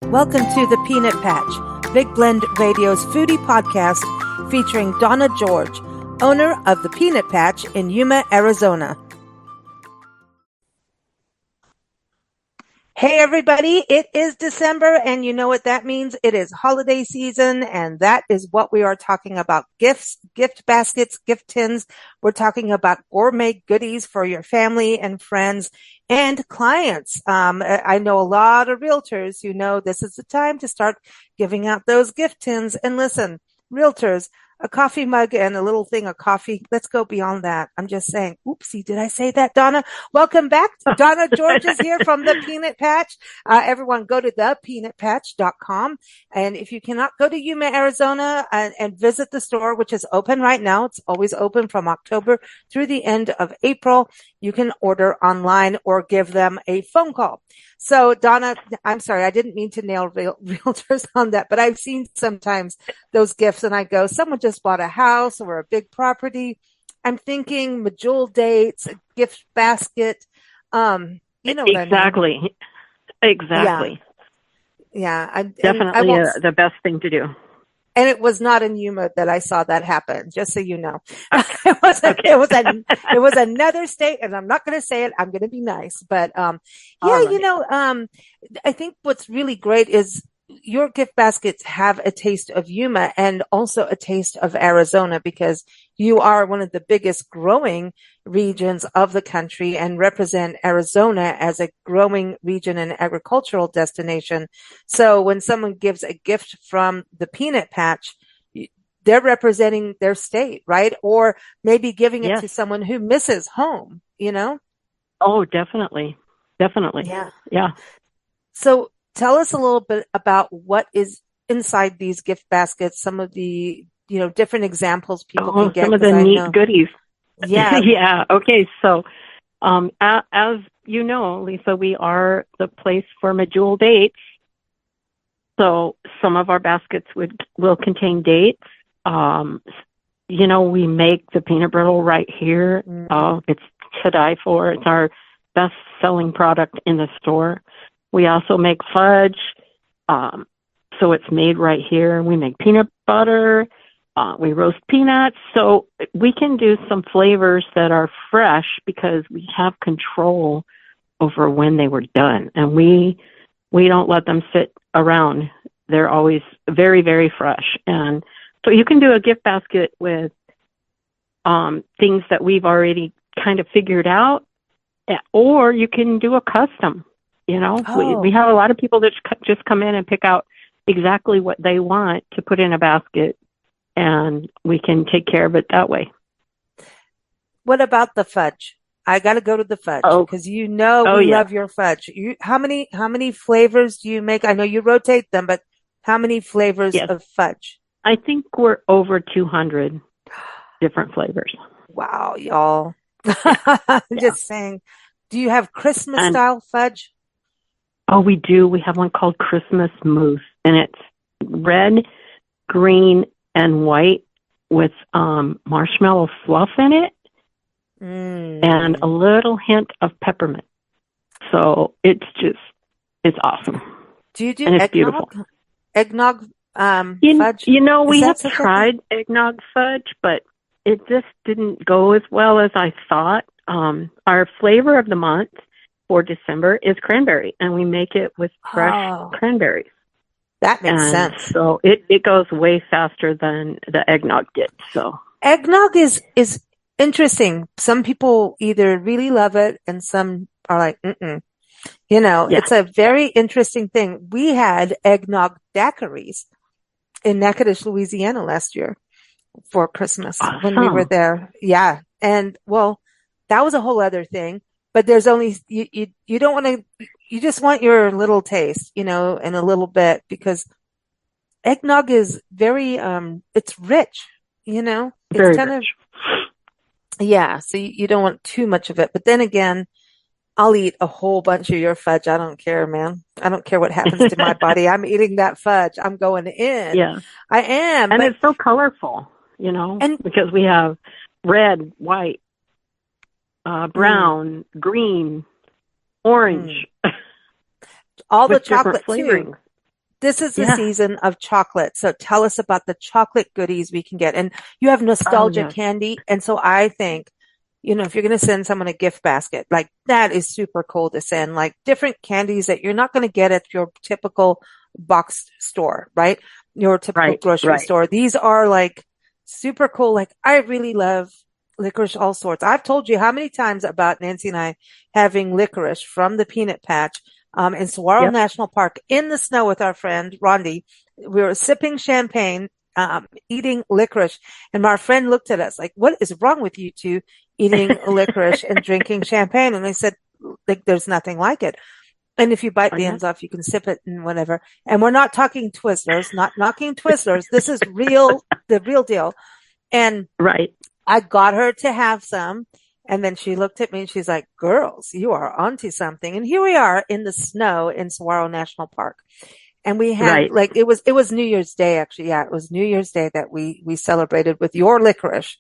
Welcome to the Peanut Patch, Big Blend Radio's foodie podcast featuring Donna George, owner of the Peanut Patch in Yuma, Arizona. Hey everybody, it is December and you know what that means. It is holiday season and that is what we are talking about. Gifts, gift baskets, gift tins. We're talking about gourmet goodies for your family and friends and clients. I know a lot of realtors who know this is the time to start giving out those gift tins. And listen, realtors, a coffee mug and a little thing of coffee. Let's go beyond that. I'm just saying, oopsie, did I say that, Donna? Welcome back. Donna George is here from the Peanut Patch. Everyone go to thepeanutpatch.com. And if you cannot go to Yuma, Arizona and visit the store, which is open right now, it's always open from October through the end of April. You can order online or give them a phone call. So Donna, I'm sorry, I didn't mean to nail realtors on that, but I've seen sometimes those gifts and I go, someone just bought a house or a big property. I'm thinking Majul dates, a gift basket. You know what exactly. I mean? Exactly. Yeah. Definitely the best thing to do. And it was not in Yuma that I saw that happen, just so you know. Okay. It was another state, and I'm not going to say it. I'm going to be nice. But, right. I think what's really great is your gift baskets have a taste of Yuma and also a taste of Arizona because you are one of the biggest growing regions of the country and represent Arizona as a growing region and agricultural destination. So when someone gives a gift from the Peanut Patch, they're representing their state, right? Or maybe giving it to someone who misses home, you know? Oh, definitely. Definitely. Yeah. So tell us a little bit about what is inside these gift baskets, some of the, different examples people can get. Some of the neat goodies. Yeah. Yeah. Okay. So, as you know, Lisa, we are the place for Majul dates. So some of our baskets will contain dates. We make the peanut brittle right here. It's to die for. It's our best selling product in the store. We also make fudge. So it's made right here. We make peanut butter. We roast peanuts. So we can do some flavors that are fresh because we have control over when they were done. And we don't let them sit around. They're always very, very fresh. And so you can do a gift basket with things that we've already kind of figured out, or you can do a custom. We have a lot of people that just come in and pick out exactly what they want to put in a basket, and we can take care of it that way. What about the fudge? I got to go to the fudge because we love your fudge. How many flavors do you make? I know you rotate them, but how many flavors of fudge? I think we're over 200 different flavors. Wow, y'all. I'm just saying. Do you have Christmas style fudge? Oh, we do. We have one called Christmas Mousse, and it's red, green, and white with marshmallow fluff in it and a little hint of peppermint. So it's awesome. Do you do and it's eggnog? Beautiful. Eggnog fudge? We have tried eggnog fudge, but it just didn't go as well as I thought. Our flavor of the month for December is cranberry, and we make it with fresh cranberries. That makes sense. So it goes way faster than the eggnog did. So eggnog is interesting. Some people either really love it and some are like, It's a very interesting thing. We had eggnog daiquiris in Natchitoches, Louisiana last year for Christmas when we were there. Yeah. And that was a whole other thing. But there's only, you don't want to, you just want your little taste, and a little bit because eggnog is very, it's rich, it's very kind rich. So you don't want too much of it. But then again, I'll eat a whole bunch of your fudge. I don't care, man. I don't care what happens to my body. I'm eating that fudge. I'm going in. Yeah. I am. And it's so colorful, because we have red, white, brown, green, orange. All the chocolate too. this is the Yeah. season of chocolate. So tell us about the chocolate goodies we can get. And you have Oh, nostalgia yes. candy. And so I think, if you're going to send someone a gift basket, like that is super cool to send, like different candies that you're not going to get at your typical box store, right? Your typical Right, grocery right. store. These are like super cool. Like I really love licorice all sorts. I've told you how many times about Nancy and I having licorice from the peanut patch in Saguaro Yep. National Park in the snow with our friend Rondi. We were sipping champagne, eating licorice, and my friend looked at us like, "What is wrong with you two eating licorice and drinking champagne?" And I said, "Like, there's nothing like it. And if you bite Oh, the yeah. ends off, you can sip it and whatever." And we're not talking Twizzlers, not knocking Twizzlers. This is real, the real deal. And Right. I got her to have some. And then she looked at me and she's like, "Girls, you are onto something." And here we are in the snow in Saguaro National Park. And we had Right. like, it was New Year's Day, actually. Yeah, it was New Year's Day that we celebrated with your licorice.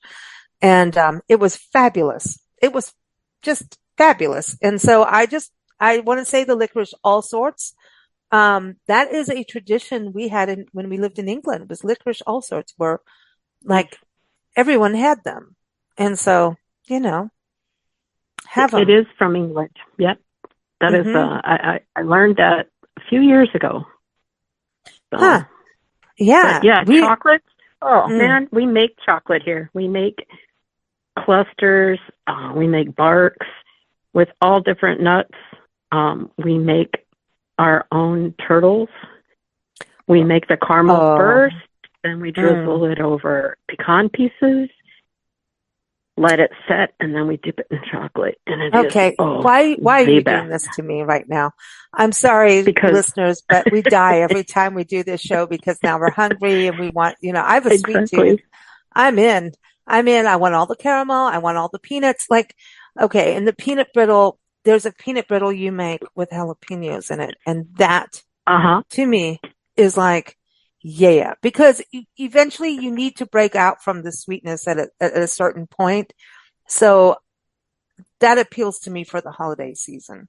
And, it was fabulous. It was just fabulous. And so I want to say the licorice all sorts. That is a tradition we had when we lived in England. It was licorice all sorts where Yes. like everyone had them. And so, you know, have It them. is from England. Yep. That is, Hmm. I learned that a few years ago. So, Huh. but Yeah. yeah, chocolate. Oh Mm. man, we make chocolate here. We make clusters. We make barks with all different nuts. We make our own turtles. We make the caramel Oh, first, then we mm. drizzle it over pecan pieces, let it set, and then we dip it in chocolate. And it is, Okay. oh, Why are the you doing best. this to me right now? I'm sorry, Because, listeners, but we die every time we do this show because now we're hungry and we want, I have a sweet tooth. exactly. I'm in. I'm in. I want all the caramel. I want all the peanuts. Like, okay. And the peanut brittle, there's a peanut brittle you make with jalapenos in it. And that Uh huh. to me is like, yeah, because eventually you need to break out from the sweetness at a certain point. So that appeals to me for the holiday season.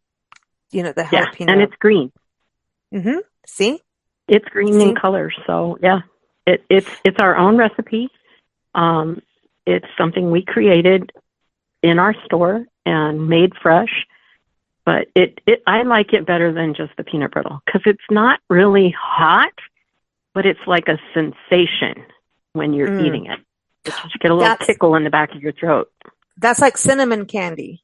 The Yeah. And jalapeno. it's green. Mm-hmm. See? It's green in See? color. So yeah, it's our own recipe. Um, it's something we created in our store and made fresh. But I like it better than just the peanut brittle because it's not really hot, but it's like a sensation when you're Mm. eating it. You just get a little That's tickle in the back of your throat. that's like cinnamon candy,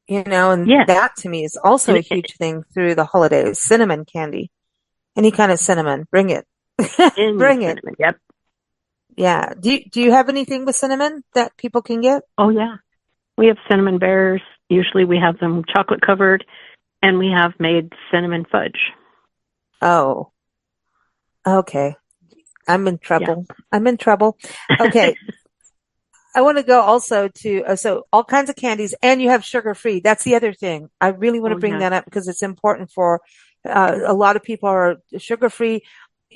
and Yes, that to me is also and a huge thing through the holidays. Cinnamon candy. Any kind of cinnamon. Bring it. any Bring it. cinnamon. Yep. Yeah. Do you have anything with cinnamon that people can get? Oh yeah, we have cinnamon bears. Usually we have them chocolate covered, and we have made cinnamon fudge. Oh, okay. I'm in Yeah. trouble. I'm in trouble. Okay. I want to go also to, so all kinds of candies and you have sugar free. That's the other thing. I really want to Oh bring yes. that up because it's important for, a lot of people are sugar free,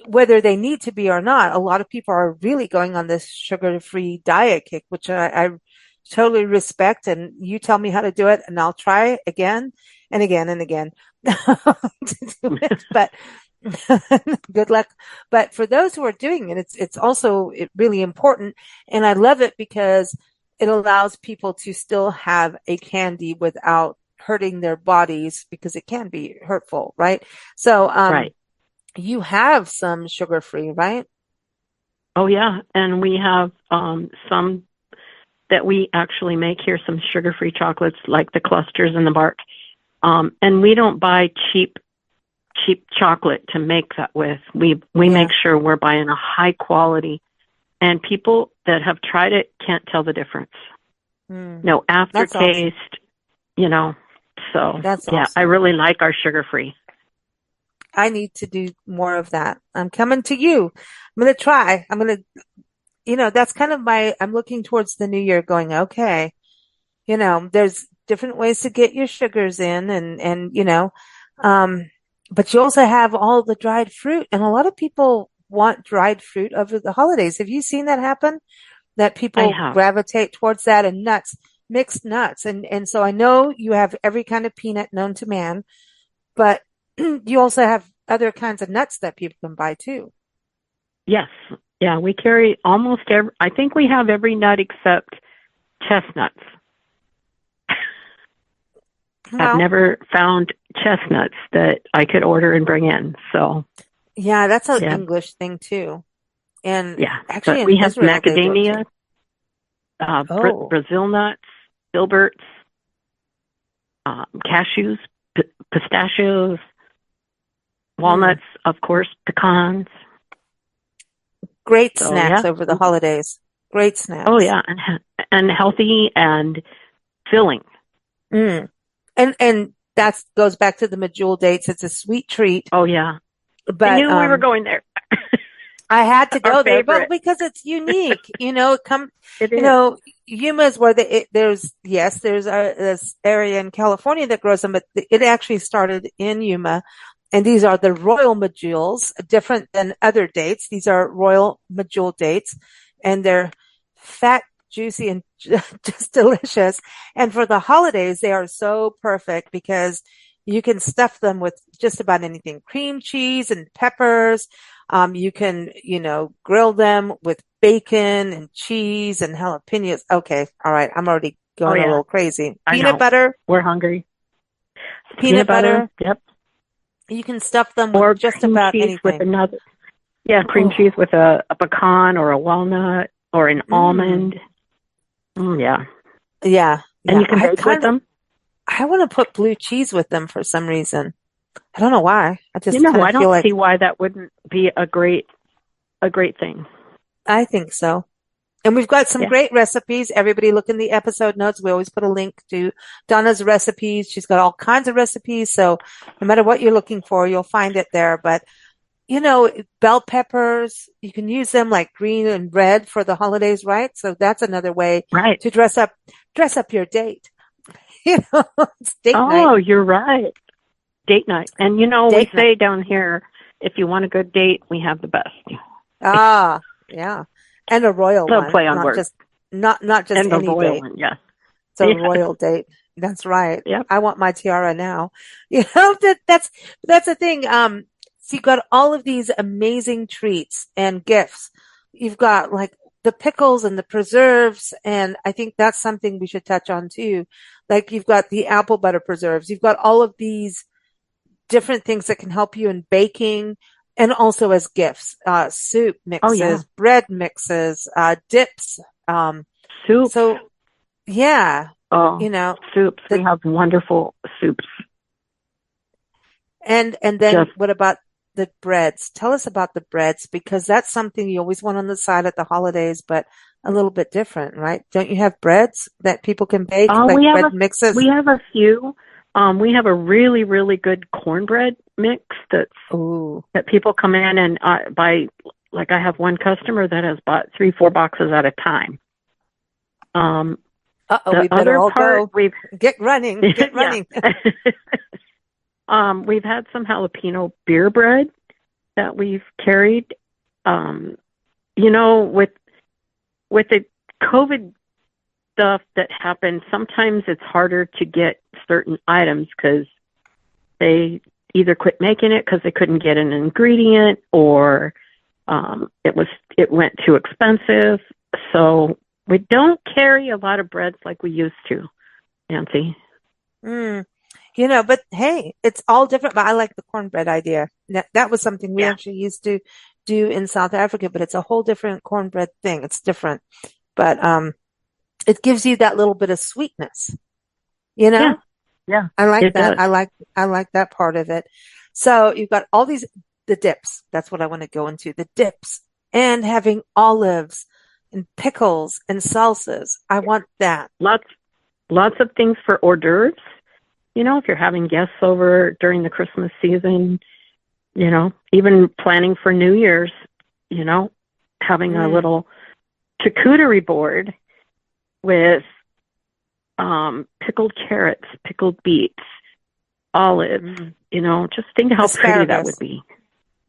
whether they need to be or not. A lot of people are really going on this sugar free diet kick, which I totally respect. And you tell me how to do it and I'll try again and again and again to do it. But good luck. But for those who are doing it, it's also really important. And I love it because it allows people to still have a candy without hurting their bodies because it can be hurtful, right? So, Right. you have some sugar free, right? Oh yeah, and we have some that we actually make here. Some sugar-free chocolates, like the clusters and the bark. And we don't buy cheap chocolate to make that with. We Yeah. make sure we're buying a high quality, and people that have tried it can't tell the difference. Mm, No that's awesome. aftertaste, you know. So That's yeah, I awesome. really like our sugar-free. I need to do more of that. I'm coming to you. I'm going to try. That's kind of I'm looking towards the new year going, okay, there's different ways to get your sugars in um, but you also have all the dried fruit and a lot of people want dried fruit over the holidays. Have you seen that happen? That I people have. gravitate towards that and nuts, mixed nuts. And so I know you have every kind of peanut known to man, but you also have other kinds of nuts that people can buy too. Yes. Yeah, we carry almost every, I think we have every nut except chestnuts. I've Well, never found chestnuts that I could order and bring in. So, yeah, that's an yeah, English thing too. And yeah. actually But in we have Israel, they do it too. macadamia, Oh, Brazil nuts, filberts, cashews, pistachios, mm, walnuts, of course, pecans. great So, snacks yeah. over the holidays. Great Oh, snacks. yeah. And healthy and filling. Mm. And that goes back to the medjool dates. It's a sweet treat, Oh, yeah. I but knew we were going there. I had to Our go there, but favorite. because it's unique, It you is. know, Yuma is where there's this area in California that grows them, but it actually started in Yuma. And these are the royal medjools, different than other dates. These are royal medjool dates, and they're fat, juicy, and just delicious. And for the holidays, they are so perfect because you can stuff them with just about anything, cream cheese and peppers. You can, grill them with bacon and cheese and jalapenos. Okay. All right. I'm already Oh, going a yeah. little crazy. I Peanut know. butter, We're hungry. peanut Peanut butter. butter. Yep. You can stuff them with Or just cream about cheese with anything. another. Yeah, cream cheese Oh, with a pecan or a walnut or an mm, almond. Yeah. yeah, And yeah. you can bake with them. I want to put blue cheese with them for some reason. I don't know why. I You just know, kind of I feel don't like see why that wouldn't be a great thing. I think so. And we've got some Yeah. great recipes. Everybody look in the episode notes. We always put a link to Donna's recipes. She's got all kinds of recipes. So no matter what you're looking for, you'll find it there. But bell peppers, you can use them like green and red for the holidays, right? So that's another way Right. to dress up your date. It's date night, Oh, you're right. Date night. And we date night. say down here, if you want a good date, we have the best. Ah, yeah. And a royal So one, play on words. not just And the any royal date. one, yes. It's a Yes. royal date. That's right. Yep. I want my tiara now. That's the thing. So you've got all of these amazing treats and gifts. You've got like the pickles and the preserves, and I think that's something we should touch on too. Like you've got the apple butter preserves. You've got all of these different things that can help you in baking and also as gifts, soup Oh, yeah. mixes, bread mixes, dips. Um, Soups. so yeah, Oh, you know, soups. the We have wonderful soups. and then Just, what about the breads? Tell us about the breads because that's something you always want on the side at the holidays, but a little bit different, right? Don't you have breads that people can bake, oh, like bread mixes? we have a few. We have a really, really good cornbread mix Ooh, that people come in and buy. Like I have one customer that has bought 3, 4 boxes at a time. Um, uh-oh, the we better other all part go. we've, Get running, get yeah. running. We've had some jalapeno beer bread that we've carried. Um, with the COVID stuff that happened, sometimes it's harder to get certain items because they either quit making it because they couldn't get an ingredient or it went too expensive. So we don't carry a lot of breads like we used to, Nancy. Mm. But hey, it's all different. But I like the cornbread idea. That was something we Yeah. actually used to do in South Africa, but it's a whole different cornbread thing. It's different, but it gives you that little bit of sweetness. You Yeah. know, Yeah. I like It that. does. I like that part of it. So you've got all the dips. That's what I want to go into. The dips and having olives and pickles and salsas. I want that. Lots lots of things for hors d'oeuvres. If you're having guests over during the Christmas season, even planning for New Year's, having a Mm, little charcuterie board with pickled carrots, pickled beets, olives, mm. just think how pretty that would Asparagus, be.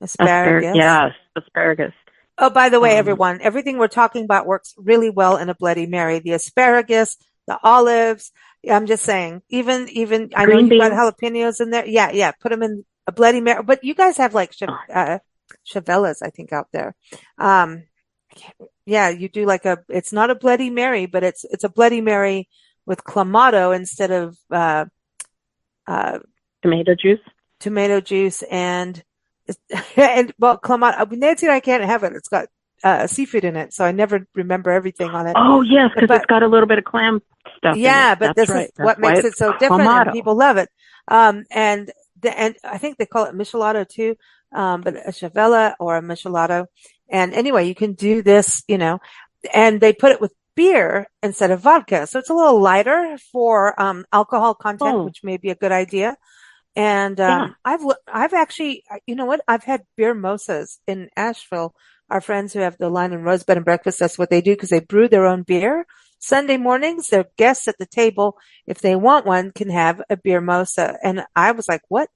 asparagus. Yes, asparagus. Oh, by the way, Um, everyone, everything we're talking about works really well in a Bloody Mary. The asparagus, the olives. I'm just saying, even I know green you've got beans. jalapenos in there. Yeah, yeah. Put them in. a Bloody Mary, but you guys have like Oh, Chevellas, I think, out there. Um, yeah, you do like it's not a Bloody Mary, but it's a Bloody Mary with Clamato instead of uh, tomato juice. tomato juice and well, Clamato. Nancy and I can't have it. It's got seafood in it, so I never remember everything on it. Oh, yes, because But it's got a little bit of clam stuff in it. yeah, but That's this is right. That's what why makes it's it so different, and clamato. people love it. And and I think they call it michelada too, but a chavella or a michelado. And anyway, you can do this, and they put it with beer instead of vodka, so it's a little lighter for alcohol content, Oh, which may be a good idea. And yeah. I've actually, you know what? I've had beer mimosas in Asheville. Our friends who have the Line and Rose Bed and Breakfast, that's what they do because they brew their own beer. Sunday mornings, their guests at the table, if they want one, can have a beer mimosa. And I was like, what?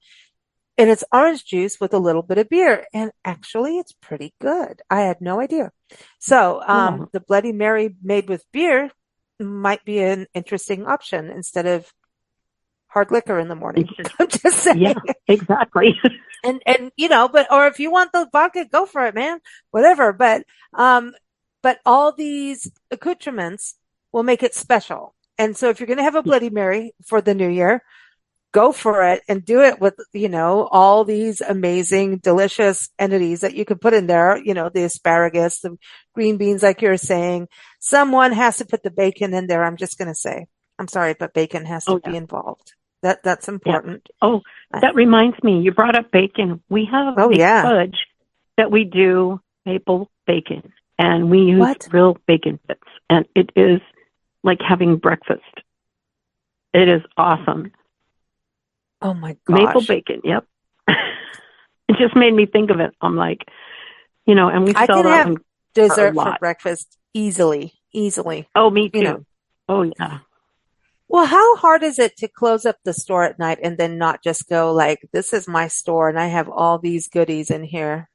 And it's orange juice with a little bit of beer. And actually, it's pretty good. I had no idea. So, Oh, the Bloody Mary made with beer might be an interesting option instead of hard liquor in the morning. it's just, I'm just saying. yeah, exactly. And but or if you want the vodka, go for it, man. Whatever. But all these accoutrements will make it special. And so if you're going to have a Yeah. Bloody Mary for the new year, go for it and do it with, all these amazing, delicious entities that you could put in there, the asparagus, the green beans, like you're saying. Someone has to put the bacon in there. I'm just going to say, I'm sorry, but bacon has to Oh, be yeah. involved. That's Yeah. important. Oh, that reminds me, you brought up bacon. We have Oh a yeah. fudge that we do maple bacon, and we use What? real bacon bits, and it is like having breakfast. It is awesome. Oh my Maple gosh. bacon, yep. It just made me think of it. I'm like, and we I sell can that have one for a dessert for lot. breakfast easily, easily, Oh, me you know. too. Oh, yeah. Well, how hard is it to close up the store at night and then not just go like, this is my store and I have all these goodies in here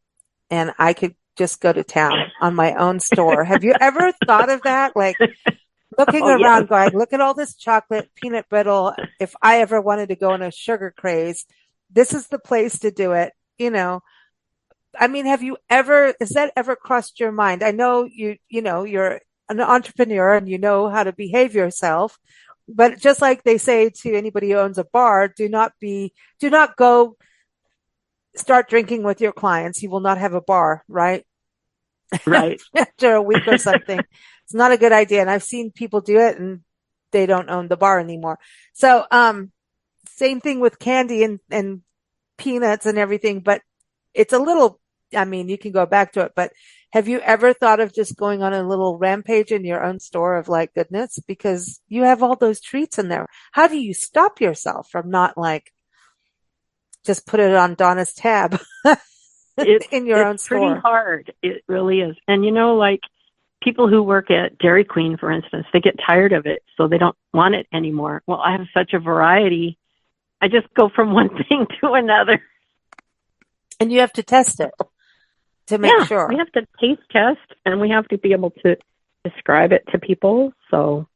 and I could just go to town on my own store. Have you ever thought of that? Like looking Oh, yes. around going, look at all this chocolate, peanut brittle. If I ever wanted to go on a sugar craze, this is the place to do it. I mean, has that ever crossed your mind? I know you're an entrepreneur and you know how to behave yourself, but just like they say to anybody who owns a bar, do not go start drinking with your clients. You will not have a bar, right? Right. After a week or something. It's not a good idea. And I've seen people do it and they don't own the bar anymore. So, same thing with candy and peanuts and everything, but it's a little, I mean, you can go back to it, but have you ever thought of just going on a little rampage in your own store of like goodness? Because you have all those treats in there. How do you stop yourself from not like just put it on Donna's tab It's in your it's own pretty store? hard. It really is. And like people who work at Dairy Queen, for instance, they get tired of it, so they don't want it anymore. Well, I have such a variety. I just go from one thing to another. And you have to test it to make Yeah, we sure. have to taste test, and we have to be able to describe it to people. So,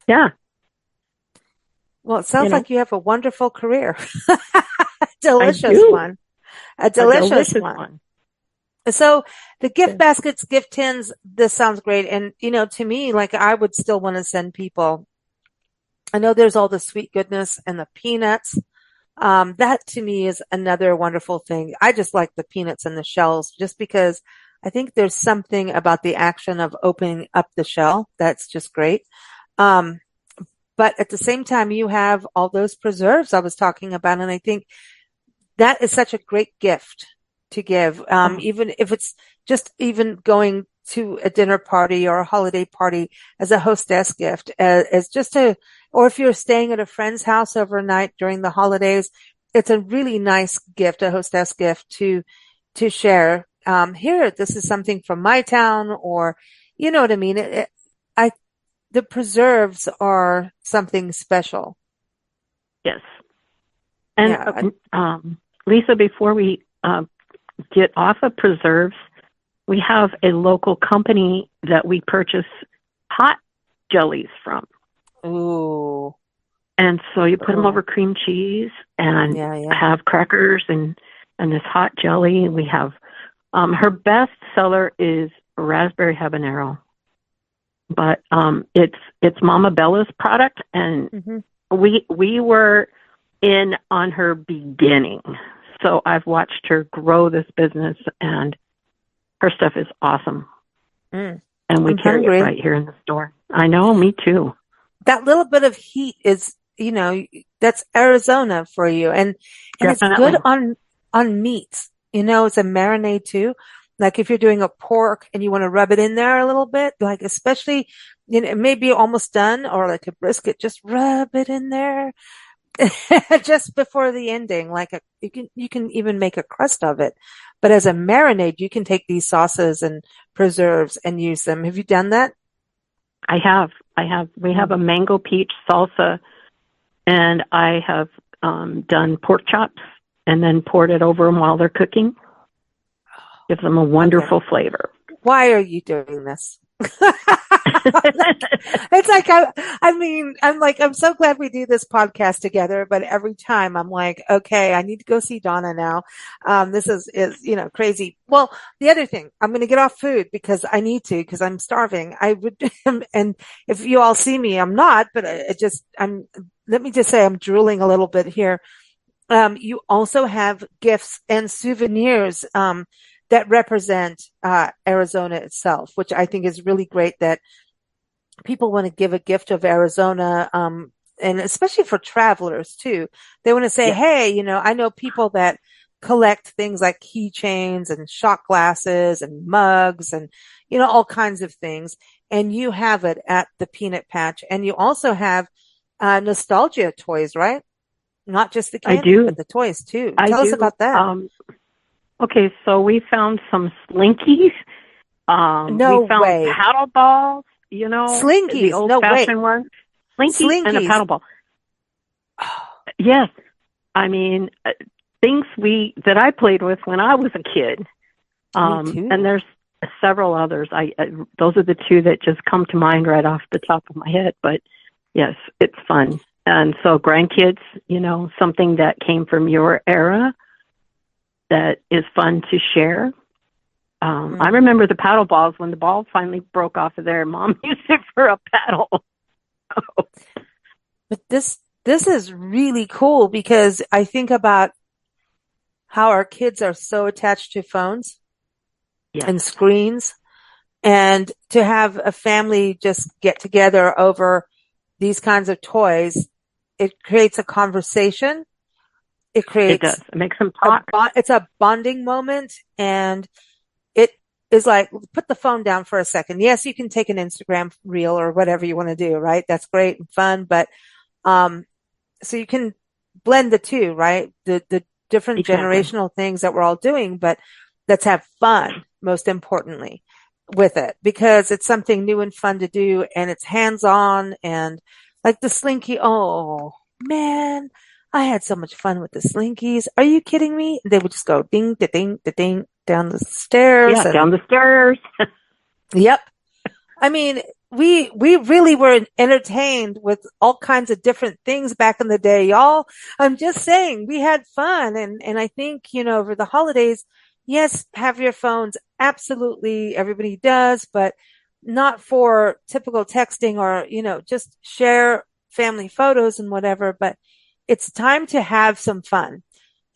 yeah, Well, it you sounds know, like you have a wonderful career. I Delicious do one. A a delicious delicious one. one. So the gift Yeah. baskets, gift tins, this sounds great. And, to me, like I would still want to send people. I know there's all the sweet goodness and the peanuts. That to me is another wonderful thing. I just like the peanuts and the shells just because I think there's something about the action of opening up the shell that's just great. Um, but at the same time, you have all those preserves I was talking about. And I think that is such a great gift to give. Oh, Even if it's just even going to a dinner party or a holiday party as a hostess gift, as just or if you're staying at a friend's house overnight during the holidays, it's a really nice gift, a hostess gift to share. Here, this is something from my town, or you know what I mean. I the preserves are something special. yes. And Yeah. Lisa, before we get off of preserves, we have a local company that we purchase hot jellies from. Ooh. And so you put them Oh, over cream cheese and yeah, yeah. have crackers and this hot jelly. And we have her best seller is raspberry habanero, but it's Mama Bella's product, and Hmm. we were in on her beginning. So I've watched her grow this business, and her stuff is awesome. Mm, And we I'm carry it hungry. right here in the store. I know, me too. That little bit of heat is, that's Arizona for you. And it's good Definitely. on meats. It's a marinade too. Like if you're doing a pork and you want to rub it in there a little bit, like especially, it may be almost done or like a brisket, just rub it in there just before the ending. You can even make a crust of it. But as a marinade, you can take these sauces and preserves and use them. Have you done that? We have a mango peach salsa, and I have done pork chops and then poured it over them while they're cooking. Gives them a Okay. wonderful flavor. Why are you doing this? It's like I'm so glad we do this podcast together, but every time I'm like, okay, I need to go see Donna now. This is crazy. Well, the other thing, I'm going to get off food because I need to because I'm starving. I would, and if you all see me, I'm not, but let me just say I'm drooling a little bit here. You also have gifts and souvenirs that represent Arizona itself, which I think is really great that people want to give a gift of Arizona, and especially for travelers too. They want to say, Yes, hey, I know people that collect things like keychains and shot glasses and mugs and, all kinds of things. And you have it at the Peanut Patch. And you also have nostalgia toys, right? Not just the I candy, but do. the toys too. I Tell us do. about that. Okay, so we found some slinkies. We No found way. paddle balls, the Slinkies. old No, wait. fashioned ones. Slinky and a Slinkies. paddle ball. Yes. I mean, things that I played with when I was a kid. Me And too. there's several others. Those are the two that just come to mind right off the top of my head. But yes, it's fun. And so grandkids, something that came from your era that is fun to share. I Mm. remember the paddle balls when the ball finally broke off of there. Mom used it for a paddle. But this is really cool because I think about how our kids are so attached to phones Yes, and screens, and to have a family just get together over these kinds of toys, it creates a conversation. It it does. creates It makes them talk. it's a bonding moment, and it is like, put the phone down for a second. Yes, you can take an Instagram reel or whatever you want to do, right? That's great and fun, but um so you can blend the two, right? The different Exactly. generational things that we're all doing, but let's have fun most importantly with it because it's something new and fun to do and it's hands on and like the slinky. Oh man, I had so much fun with the slinkies. Are you kidding me? They would just go ding, da ding, da ding down the stairs Yeah, and down the stairs. yep. I mean, we really were entertained with all kinds of different things back in the day, y'all. I'm just saying we had fun and I think, over the holidays, yes, have your phones. Absolutely, everybody does, but not for typical texting or, just share family photos and whatever, but it's time to have some fun.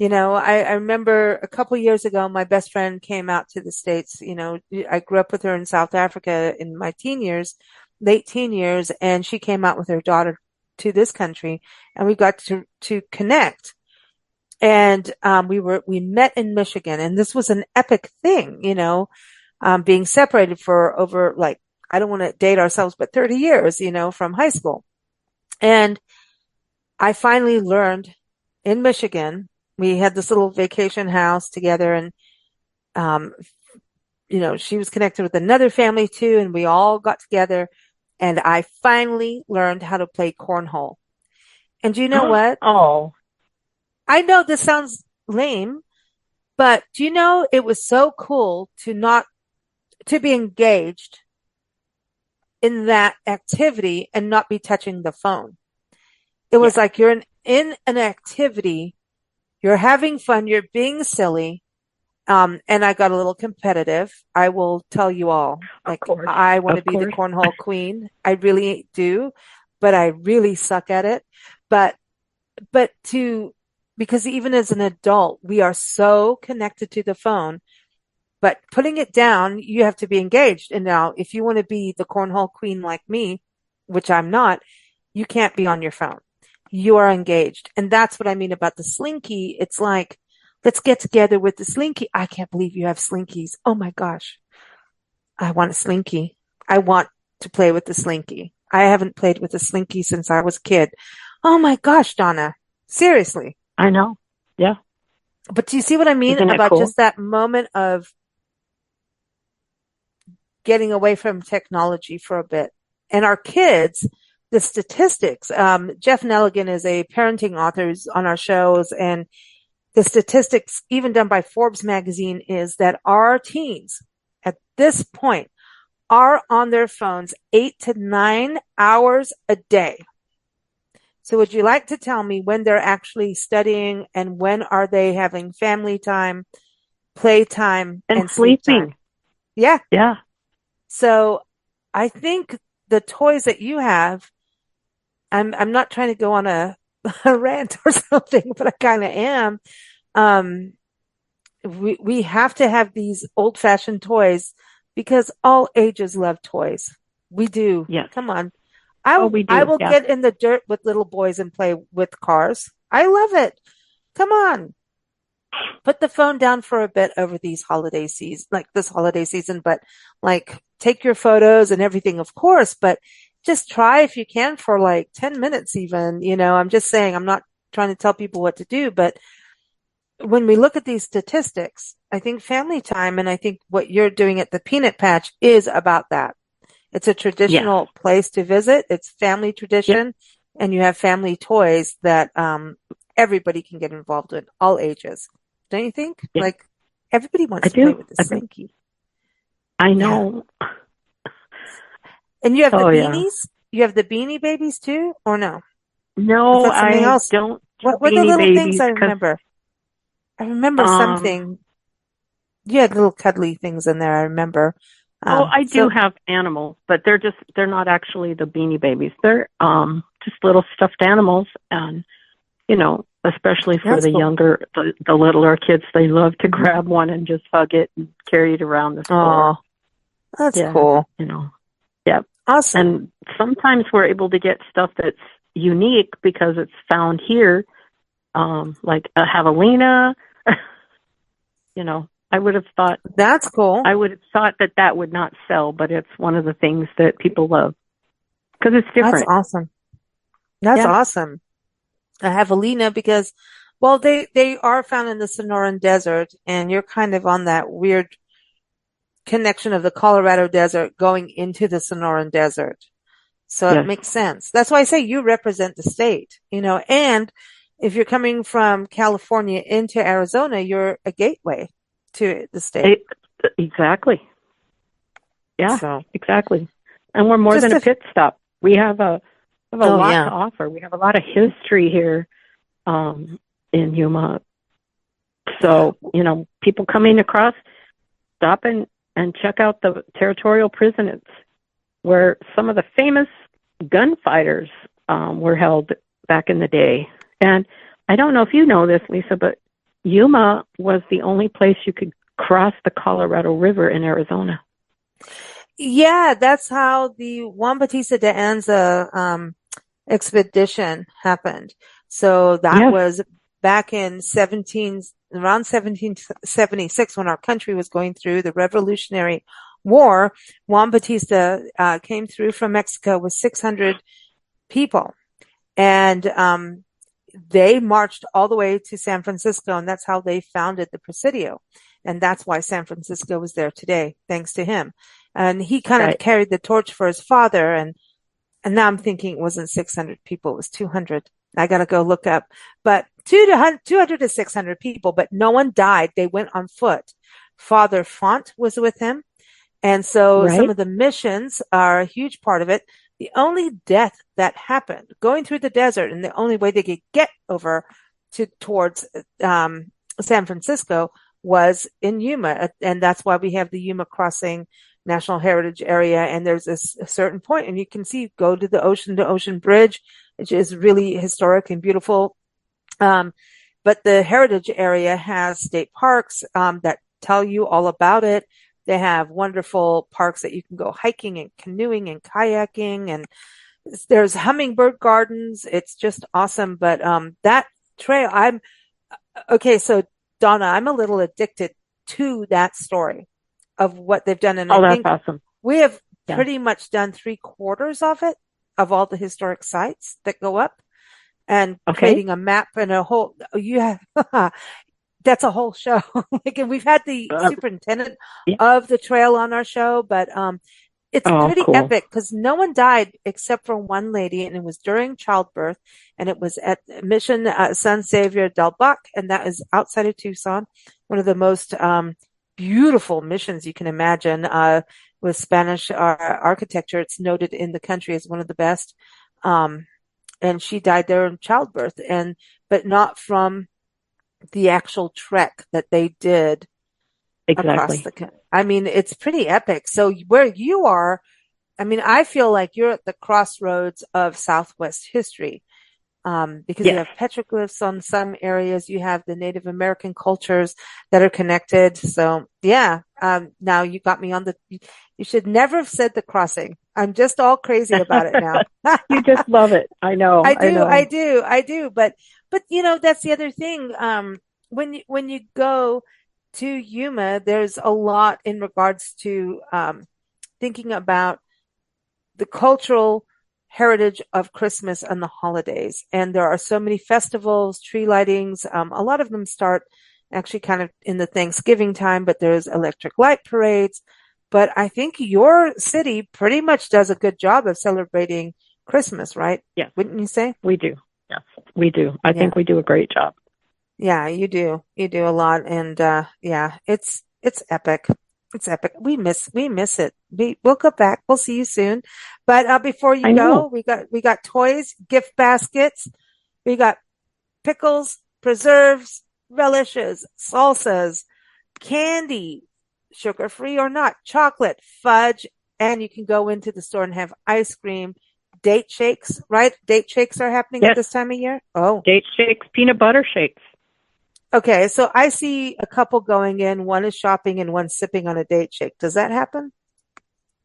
I remember a couple years ago, my best friend came out to the States. I grew up with her in South Africa in my teen years, late teen years, and she came out with her daughter to this country and we got to connect. And, we met in Michigan and this was an epic thing, being separated for over like, I don't want to date ourselves, but 30 years, from high school. And I finally learned in Michigan, we had this little vacation house together and, um, she was connected with another family too. And we all got together and I finally learned how to play cornhole. And do you know what? Oh, I know this sounds lame, but do you know it was so cool to be engaged in that activity and not be touching the phone. It was Yeah. like you're in an activity, you're having fun, you're being silly. And I got a little competitive. I will tell you all, Of like, course. I want to Of be the course. cornhole queen. I really do, but I really suck at it. But, but to, because even as an adult, we are so connected to the phone, but putting it down, you have to be engaged. And now, if you want to be the cornhole queen like me, which I'm not, you can't be on your phone. You are engaged. And that's what I mean about the slinky. It's like, let's get together with the slinky. I can't believe you have slinkies. Oh my gosh. I want a slinky. I want to play with the slinky. I haven't played with a slinky since I was a kid. Oh my gosh, Donna. Seriously. I know. Yeah. But do you see what I mean Isn't it about cool? just that moment of getting away from technology for a bit? And our kids, the statistics, Jeff Nelligan is a parenting author who's on our shows, and the statistics, even done by Forbes magazine, is that our teens at this point are on their phones 8 to 9 hours a day. So would you like to tell me when they're actually studying and when are they having family time, play time, And and sleep time? sleeping. Yeah. Yeah. So I think the toys that you have, I'm not trying to go on a rant or something, but I kind of am. Um, we have to have these old fashioned toys because all ages love toys. We do. Yes. Come on. Oh, we I do. will Yeah. get in the dirt with little boys and play with cars. I love it. Come on. Put the phone down for a bit over these holiday season, like this holiday season, but like take your photos and everything, of course, but just try if you can for like 10 minutes even, I'm just saying, I'm not trying to tell people what to do, but when we look at these statistics, I think family time and I think what you're doing at the Peanut Patch is about that. It's a Yes. traditional place to visit. It's family Yep. tradition and you have family toys that, everybody can get involved with, all ages. Don't you think? Yeah. Like everybody wants I to play do. with the I do. slinky. I Yeah. know. And you have the Oh, yeah. beanies? You have the beanie babies too, or no? Is No, that something I else? don't do What were the Beanie little things Babies I because, remember? I remember um, something. You had little cuddly things in there, I remember. oh, I do So have animals, but they're not actually the Beanie Babies. They're, just little stuffed animals. And, especially for that's the cool. younger, the littler kids, they love to grab one and just hug it and carry it around the store. Oh, that's Yeah. cool. Yeah. Awesome. And sometimes we're able to get stuff that's unique because it's found here, like a javelina. I would have thought That's cool. that would not sell, but it's one of the things that people love because it's That's different. awesome. That's Yeah. awesome. I have Alina because, well, they are found in the Sonoran Desert, and you're kind of on that weird connection of the Colorado Desert going into the Sonoran Desert. So it Yes. makes sense. That's why I say you represent the state, and if you're coming from California into Arizona, you're a gateway to the state. It, exactly. Yeah. So Exactly. And we're more just than a a, pit stop. We have a oh lot to yeah, offer. We have a lot of history here, in Yuma. So, people coming across, stop and check out the territorial prison. It's where some of the famous gunfighters, were held back in the day. And I don't know if you know this, Lisa, but Yuma was the only place you could cross the Colorado River in Arizona. yeah. That's how the Juan Bautista de Anza expedition happened. So that Yes, was back in around 1776 when our country was going through the Revolutionary War. Juan Bautista came through from Mexico with 600 people, and they marched all the way to San Francisco, and that's how they founded the Presidio. And that's why San Francisco is there today, thanks to him. And he kind of right. carried the torch for his father. And now I'm thinking it wasn't 600 people, it was 200. I got to go look up. But 200 to 600 people, but no one died. They went on foot. Father Font was with him. And so some Right? of the missions are a huge part of it. The only death that happened going through the desert, and the only way they could get over towards San Francisco was in Yuma, and that's why we have the Yuma Crossing National Heritage Area. And there's a certain point, and you can see, go to the ocean bridge, which is really historic and beautiful. But the heritage area has state parks that tell you all about it. They have wonderful parks that you can go hiking and canoeing and kayaking, and there's hummingbird gardens. It's just awesome. But that trail, okay. So Donna, I'm a little addicted to that story of what they've done, and I think that's awesome. We have pretty much done 3/4 of it, of all the historic sites that go up, and creating a map and a whole. That's a wole show. Like, and we've had the superintendent of the trail on our show, but it's pretty epic because no one died except for one lady, and it was during childbirth, and it was at Mission San Xavier del Bac, and that is outside of Tucson, one of the most beautiful missions you can imagine with Spanish architecture. It's noted in the country as one of the best, and she died there in childbirth, but not from the actual trek that they did across the country. I mean, it's pretty epic. So where you are, I mean, I feel like you're at the crossroads of Southwest history, because you have petroglyphs on some areas. You have the Native American cultures that are connected. So now you got me on you should never have said the crossing. I'm just all crazy about it now. You just love it. I know. I do. But that's the other thing. When you go to Yuma, there's a lot in regards to thinking about the cultural heritage of Christmas and the holidays. And there are so many festivals, tree lightings. A lot of them start actually kind of in the Thanksgiving time, but there's electric light parades. But I think your city pretty much does a good job of celebrating Christmas, right? Yeah. Wouldn't you say? We do. Yes, we do. I think we do a great job. Yeah, you do. You do a lot. And it's epic. It's epic. We miss it. We'll go back. We'll see you soon. But before you go, we got toys, gift baskets, we got pickles, preserves, relishes, salsas, candy, sugar-free or not, chocolate, fudge, and you can go into the store and have ice cream, date shakes, right? Date shakes are happening at this time of year? Oh. Date shakes, peanut butter shakes. Okay, so I see a couple going in. One is shopping and one sipping on a date shake. Does that happen?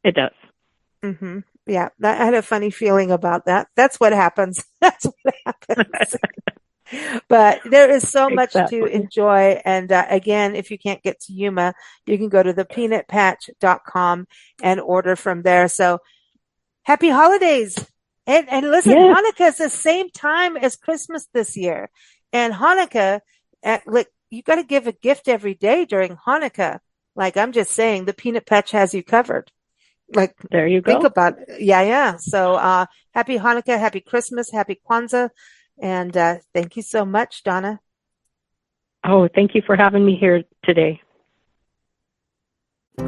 It does. Mm-hmm. Yeah, I had a funny feeling about that. That's what happens. That's what happens. But there is so much to enjoy. And again, if you can't get to Yuma, you can go to thepeanutpatch.com and order from there. So happy holidays. And listen, Hanukkah is the same time as Christmas this year. And Hanukkah, you got to give a gift every day during Hanukkah. Like, I'm just saying, the Peanut Patch has you covered. Like, there you go. Think about it. Yeah. So, happy Hanukkah, happy Christmas, happy Kwanzaa. And, thank you so much, Donna. Oh, thank you for having me here today.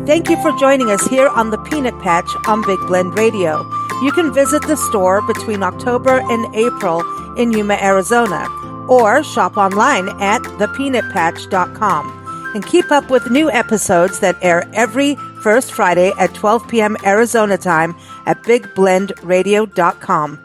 Thank you for joining us here on the Peanut Patch on Big Blend Radio. You can visit the store between October and April in Yuma, Arizona, or shop online at thepeanutpatch.com. And keep up with new episodes that air every first Friday at 12 p.m. Arizona time at bigblendradio.com.